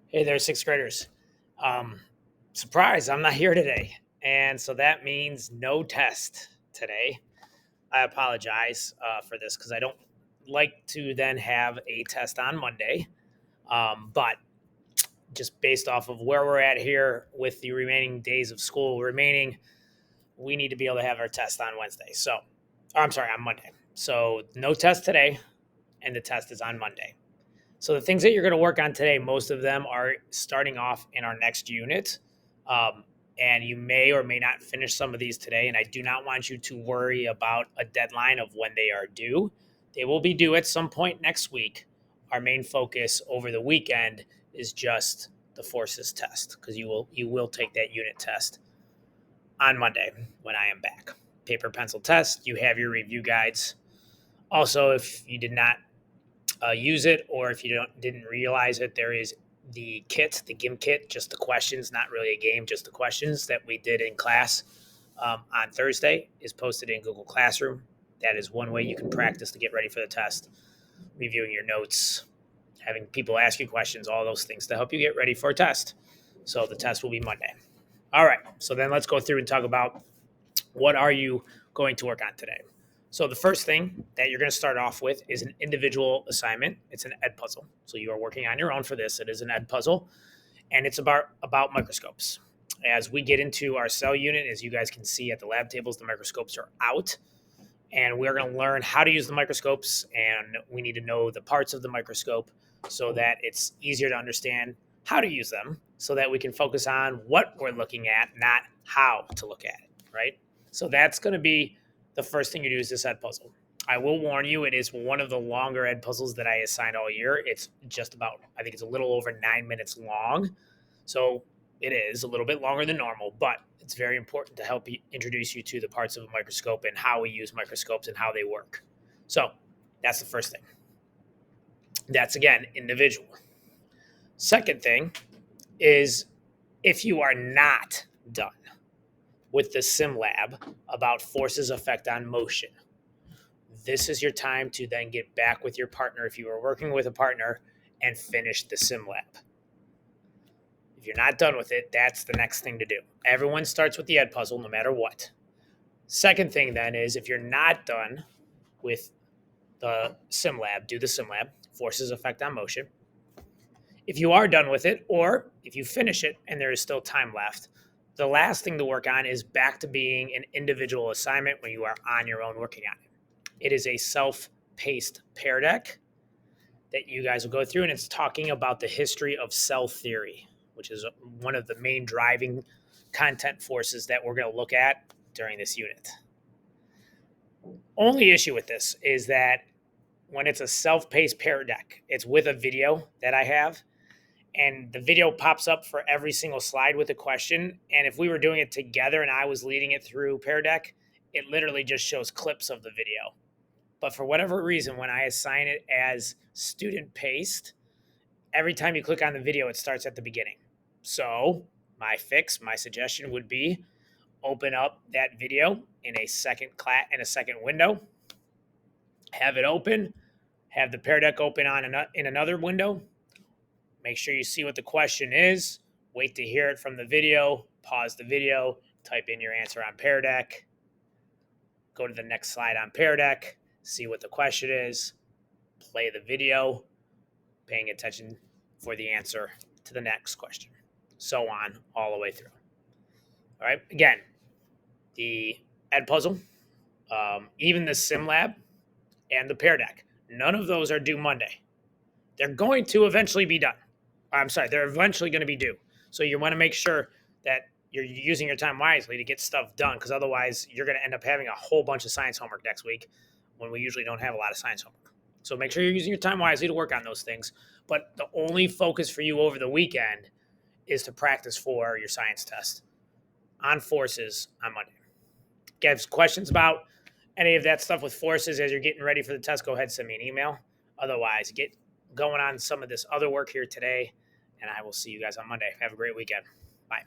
Hey there, sixth graders. Um, Surprise, I'm not here today. And so that means no test today. I apologize for this because I don't like to then have a test on Monday. But just based off of where we're at here with the remaining days of school remaining, we need to be able to have our test on Wednesday. I'm sorry, on Monday. So no test today, and the test is on Monday. So the things that you're going to work on today, most of them are starting off in our next unit. Um, and you may or may not finish some of these today. And I do not want you to worry about a deadline of when they are due. They will be due at some point next week. Our main focus over the weekend is just the forces test because you will take that unit test on Monday when I am back. Paper pencil test. You have your review guides. Also, if you did not use it, or if you didn't realize it, there is the kit, the GIM kit, just the questions, not really a game, just the questions that we did in class on Thursday is posted in Google Classroom. That is one way you can practice to get ready for the test, reviewing your notes, having people ask you questions, all those things to help you get ready for a test. So the test will be Monday. All right. So then let's go through and talk about what are you going to work on today. So the first thing that you're going to start off with is an individual assignment. It's an ed puzzle. So you are working on your own for this. It is an ed puzzle, and it's about microscopes. As we get into our cell unit, as you guys can see at the lab tables, the microscopes are out, and we're going to learn how to use the microscopes, and we need to know the parts of the microscope so that it's easier to understand how to use them so that we can focus on what we're looking at, not how to look at it, right? So that's going to be the first thing you do is this ed puzzle. I will warn you, it is one of the longer ed puzzles that I assigned all year. It's just about, I think it's a little over 9 minutes long. So it is a little bit longer than normal, but it's very important to help introduce you to the parts of a microscope and how we use microscopes and how they work. So that's the first thing. That's again individual. Second thing is if you are not done with the sim lab about forces effect on motion, this is your time to then get back with your partner if you are working with a partner and finish the sim lab. If you're not done with it, that's the next thing to do. Everyone starts with the ed puzzle no matter what. Second thing then is if you're not done with the sim lab, do the sim lab, forces effect on motion. If you are done with it, or if you finish it and there is still time left, the last thing to work on is back to being an individual assignment when you are on your own working on it. It is a self-paced Pear Deck that you guys will go through, and it's talking about the history of cell theory, which is one of the main driving content forces that we're going to look at during this unit. Only issue with this is that when it's a self-paced Pear Deck, it's with a video that I have, and the video pops up for every single slide with a question. And if we were doing it together and I was leading it through Pear Deck, it literally just shows clips of the video. But for whatever reason, when I assign it as student paced, every time you click on the video, it starts at the beginning. So my suggestion would be open up that video in a second window, have it open, have the Pear Deck open in another window. Make sure you see what the question is. Wait to hear it from the video. Pause the video. Type in your answer on Pear Deck. Go to the next slide on Pear Deck. See what the question is. Play the video, paying attention for the answer to the next question. So on, all the way through. All right. Again, the ed puzzle, even the sim lab, and the Pear Deck. None of those are due Monday. They're going to eventually be done. I'm sorry, they're eventually going to be due. So you want to make sure that you're using your time wisely to get stuff done, because otherwise you're going to end up having a whole bunch of science homework next week when we usually don't have a lot of science homework. So make sure you're using your time wisely to work on those things. But the only focus for you over the weekend is to practice for your science test on forces on Monday. Get questions about any of that stuff with forces as you're getting ready for the test, go ahead and send me an email. Otherwise, get going on some of this other work here today, and I will see you guys on Monday. Have a great weekend. Bye.